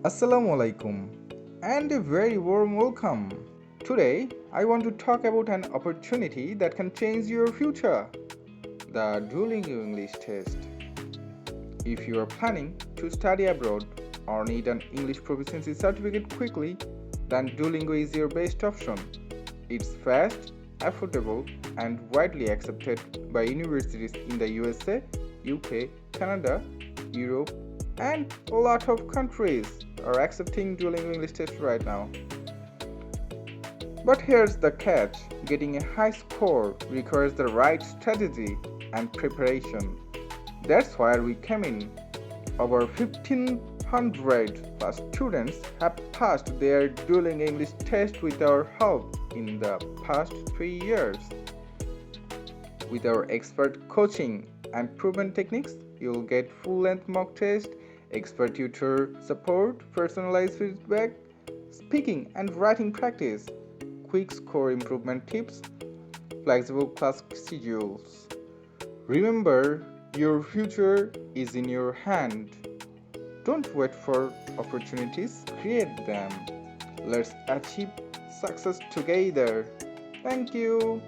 Assalamu alaikum and a very warm welcome. Today, I want to talk about an opportunity that can change your future, the Duolingo English Test. If you are planning to study abroad or need an English proficiency certificate quickly, then Duolingo is your best option. It's fast, affordable, and widely accepted by universities in the USA, UK, Canada, Europe, and a lot of countries are accepting Duolingo English Test right now. But here's the catch, getting a high score requires the right strategy and preparation. That's where we come in. Over 1500 plus students have passed their Duolingo English Test with our help in the past 3 years. With our expert coaching and proven techniques, you'll get full-length mock test, expert tutor support, personalized feedback, speaking and writing practice, quick score improvement tips, flexible class schedules. Remember, your future is in your hand. Don't wait for opportunities, create them. Let's achieve success together. Thank you.